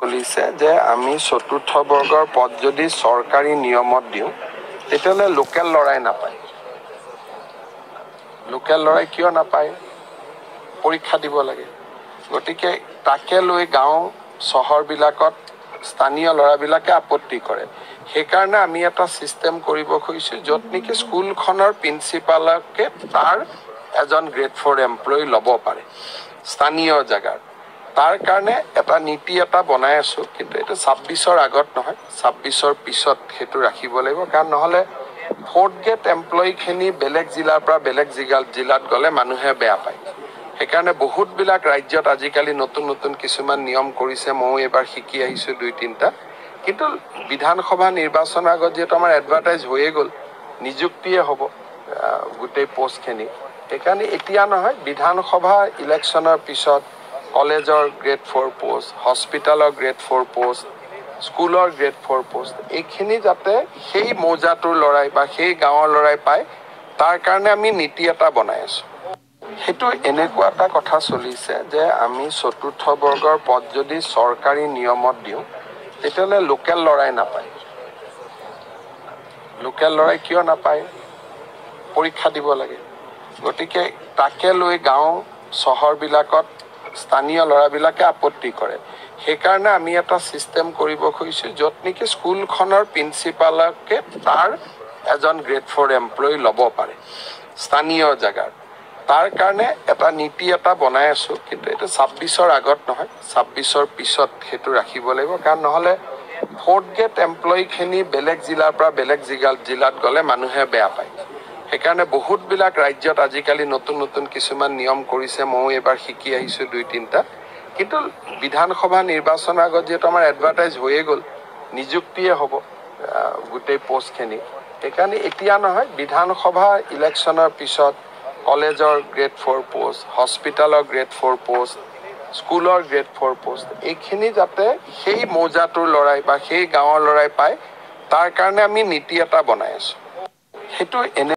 চলিছে যে আমি চতুৰ্থ বৰ্গৰ পদ যদি চৰকাৰী নিয়মত দিওঁ তেতিয়াহ'লে লোকেল ল'ৰাই নাপায়। লোকেল ল'ৰাই কিয় নাপায়? পৰীক্ষা দিব লাগে। গতিকে তাকে লৈ গাঁও চহৰবিলাকত স্থানীয় ল'ৰাবিলাকে আপত্তি কৰে। সেইকাৰণে আমি এটা ছিষ্টেম কৰিব খুজিছোঁ য'ত নেকি স্কুলখনৰ প্ৰিন্সিপালকে তাৰ এজন গ্ৰেড 4 এমপ্লয়ী ল'ব পাৰে স্থানীয় জেগাৰ। তাৰ কাৰণে এটা নীতি এটা বনাই আছোঁ, কিন্তু এইটো 26ৰ আগত নহয়, 26ৰ পিছত সেইটো ৰাখিব লাগিব। কাৰণ নহ'লে 4th গ্ৰেড এমপ্লয়ীখিনি বেলেগ জিলাৰ পৰা বেলেগ জিলাত গ'লে মানুহে বেয়া পায়। সেইকাৰণে বহুতবিলাক ৰাজ্যত আজিকালি নতুন নতুন কিছুমান নিয়ম কৰিছে। ময়ো এইবাৰ শিকি আহিছোঁ 2-3টা। কিন্তু বিধানসভা নিৰ্বাচনৰ আগত যিহেতু আমাৰ এডভাৰটাইজ হৈয়ে গ'ল, নিযুক্তিয়ে হ'ব গোটেই পষ্টখিনি। সেইকাৰণে এতিয়া নহয়, বিধানসভা ইলেকশ্যনৰ পিছত কলেজৰ গ্ৰেড 4 পোষ্ট, হস্পিটেলৰ গ্ৰেড 4 পোষ্ট, স্কুলৰ গ্ৰেড 4 পোষ্ট, এইখিনি যাতে সেই মৌজাটোৰ ল'ৰাই বা সেই গাঁৱৰ ল'ৰাই পায়, তাৰ কাৰণে আমি নীতি এটা বনাই আছোঁ। সেইটো এনেকুৱা এটা কথা চলিছে যে আমি চতুৰ্থ বৰ্গৰ পদ যদি চৰকাৰী নিয়মত দিওঁ তেতিয়াহ'লে লোকেল ল'ৰাই নাপায়। লোকেল ল'ৰাই কিয় নাপায়? পৰীক্ষা দিব লাগে। গতিকে তাকে লৈ গাঁও চহৰবিলাকত স্থানীয় ল'ৰাবিলাকে আপত্তি কৰে। সেইকাৰণে আমি এটা ছিষ্টেম কৰিব খুজিছোঁ য'ত নেকি স্কুলখনৰ প্ৰিন্সিপালকে তাৰ এজন গ্ৰেড 4 এমপ্লয়ী ল'ব পাৰে স্থানীয় জেগাৰ। তাৰ কাৰণে এটা নীতি এটা বনাই আছোঁ, কিন্তু এইটো 26ৰ আগত নহয়, 26ৰ পিছত সেইটো ৰাখিব লাগিব। কাৰণ নহ'লে 4th গ্ৰেড এমপ্লয়ীখিনি বেলেগ জিলাৰ পৰা বেলেগ জিলাত গ'লে মানুহে বেয়া পায়। সেইকাৰণে বহুতবিলাক ৰাজ্যত আজিকালি নতুন নতুন কিছুমান নিয়ম কৰিছে। ময়ো এইবাৰ শিকি আহিছোঁ 2-3টা। কিন্তু বিধানসভা নিৰ্বাচনৰ আগত যিহেতু আমাৰ এডভাৰটাইজ হৈয়ে গ'ল, নিযুক্তিয়ে হ'ব গোটেই পষ্টখিনি। সেইকাৰণে এতিয়া নহয়, বিধানসভা ইলেকশ্যনৰ পিছত কলেজৰ গ্ৰেড 4 পোষ্ট, হস্পিটেলৰ গ্ৰেড 4 পোষ্ট, স্কুলৰ গ্ৰেড 4 পোষ্ট, এইখিনি যাতে সেই মৌজাটোৰ ল'ৰাই বা সেই গাঁৱৰ ল'ৰাই পায়, তাৰ কাৰণে আমি নীতি এটা বনাই আছোঁ। সেইটো এনে